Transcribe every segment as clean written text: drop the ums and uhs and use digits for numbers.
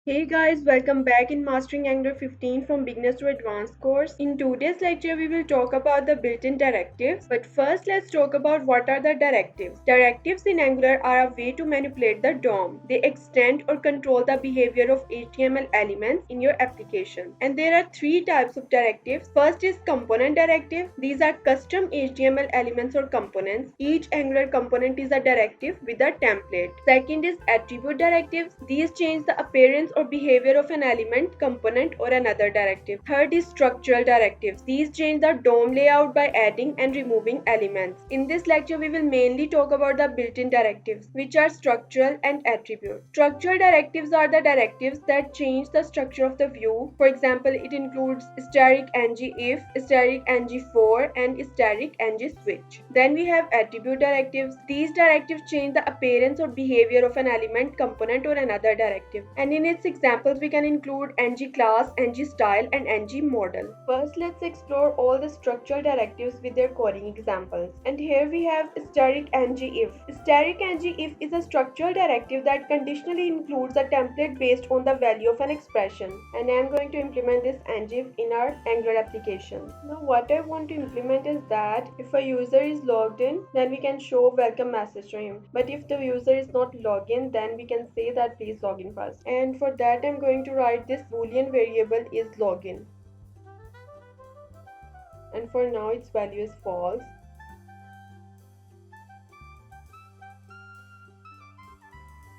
Hey guys, welcome back in Mastering Angular 15 from Beginners to Advanced course. In today's lecture, we will talk about the built-in directives. But first, let's talk about what are the directives. Directives in Angular are a way to manipulate the DOM. They extend or control the behavior of HTML elements in your application. And there are three types of directives. First is component directive. These are custom HTML elements or components. Each Angular component is a directive with a template. Second is attribute directives. These change the appearance or behavior of an element, component, or another directive. Third is structural directives. These change the DOM layout by adding and removing elements. In this lecture, we will mainly talk about the built-in directives, which are structural and attribute. Structural directives are the directives that change the structure of the view. For example, it includes static ng if, static ng for, and static ng switch. Then we have attribute directives. These directives change the appearance or behavior of an element, component, or another directive. And in its examples, we can include ng class, ng style, and ng model. First, let's explore all the structural directives with their coding examples. And here we have static ng if. Static ng if is a structural directive that conditionally includes a template based on the value of an expression. And I am going to implement this ng if in our Angular application. Now, what I want to implement is that if a user is logged in, then we can show welcome message to him. But if the user is not logged in, then we can say that please log in first. And for that, I'm going to write this boolean variable is login. And for now, its value is false.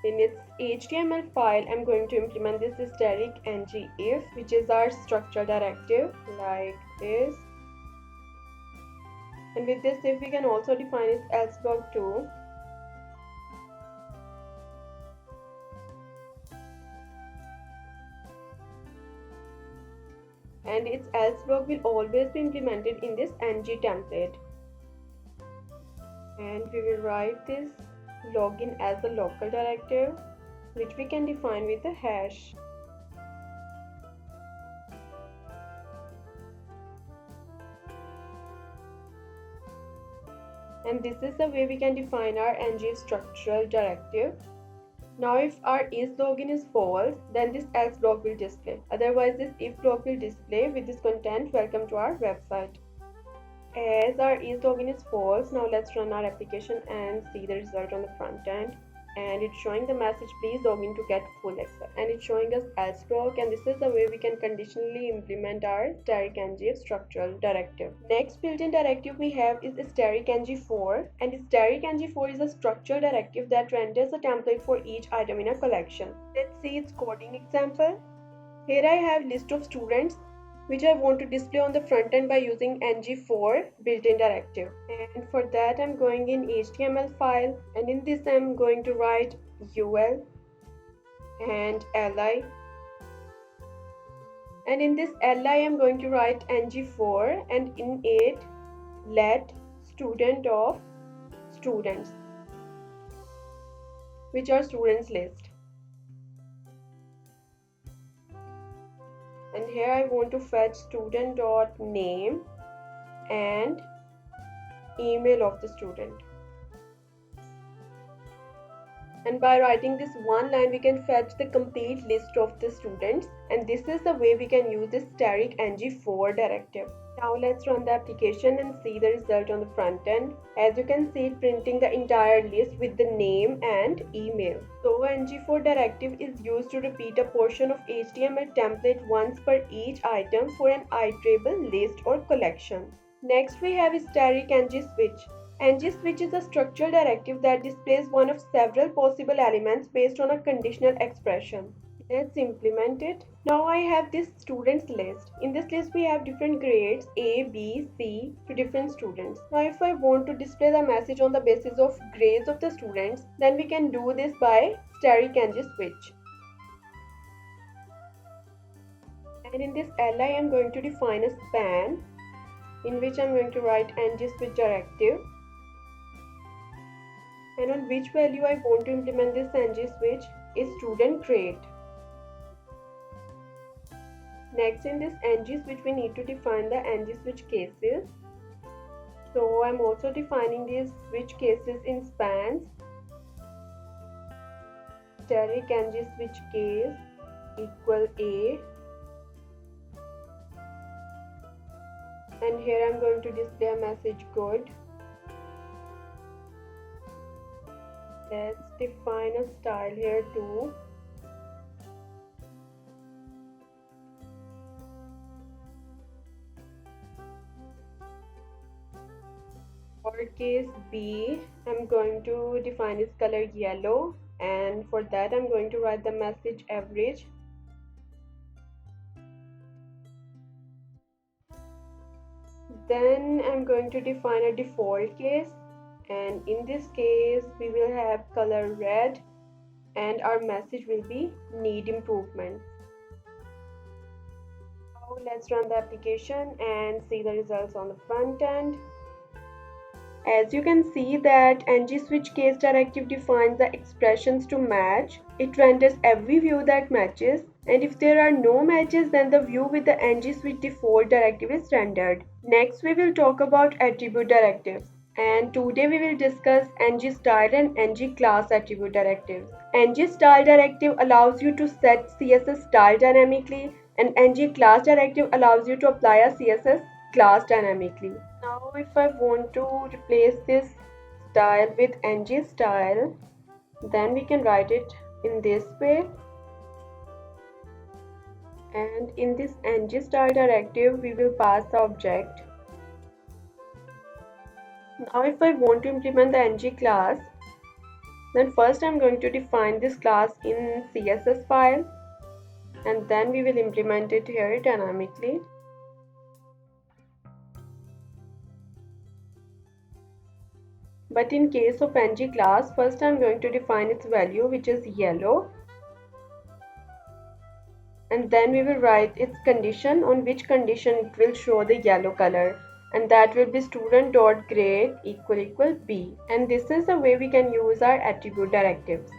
In its HTML file, I'm going to implement this static ng if, which is our structural directive, like this. And with this if, we can also define its else block too. And its else block will always be implemented in this ng template. And we will write this login as a local directive, which we can define with a hash. And this is the way we can define our ng structural directive. Now if our is login is false, then this else block will display. Otherwise, this if block will display with this content, welcome to our website. As our is login is false, now let's run our application and see the result on the front end. And it's showing the message please log in to get full access, and it's showing us else block, and this is the way we can conditionally implement our static ng structural directive. Next built-in directive we have is static ng for, and static ng for is a structural directive that renders a template for each item in a collection. Let's see its coding example. Here I have list of students which I want to display on the front end by using ng for built-in directive. And for that, I'm going in HTML file, and in this I'm going to write ul and li, and in this li I'm going to write ng for, and in it let student of students, which are students list. And here I want to fetch student.name and email of the student. And by writing this one line, we can fetch the complete list of the students. And this is the way we can use this static ng for directive. Now let's run the application and see the result on the front end. As you can see, it printing the entire list with the name and email. So ng for directive is used to repeat a portion of HTML template once per each item for an iterable list or collection. Next we have static ng switch. ng switch is a structural directive that displays one of several possible elements based on a conditional expression. Let's implement it. Now I have this students list. In this list we have different grades A, B, C to different students. Now if I want to display the message on the basis of grades of the students, then we can do this by static ng switch. And in this li I am going to define a span in which I am going to write ng switch directive, and on which value I want to implement this ng switch is student grade. Next, in this ng switch we need to define the ng switch cases. So I'm also defining these switch cases in spans. Static ng switch case going to display a message good. Let's define a style here too. For case B, I'm going to define its color yellow, and for that I'm going to write the message average. Then I'm going to define a default case, and in this case we will have color red and our message will be need improvement. Now let's run the application and see the results on the front end. As you can see that ng-switch case directive defines the expressions to match. It renders every view that matches, and if there are no matches then the view with the ng-switch default directive is rendered. Next we will talk about attribute directives, and today we will discuss ng-style and ng-class attribute directives. ng-style directive allows you to set CSS style dynamically, and ng-class directive allows you to apply a CSS class dynamically. Now if I want to replace this style with ng style, then we can write it in this way, and in this ng style directive we will pass the object. Now if I want to implement the ng class, then first I'm going to define this class in CSS file, and then we will implement it here dynamically. But in case of ng class, first I'm going to define its value, which is yellow, and then we will write its condition, on which condition it will show the yellow color, and that will be student.grade == B. And this is the way we can use our attribute directives.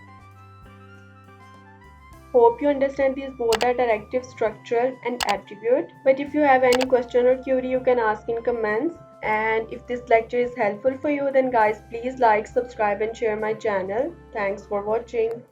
Hope you understand these both are directive, structural and attribute. But if you have any question or query, you can ask in comments. And if this lecture is helpful for you, then guys, please like, subscribe and share my channel. Thanks for watching.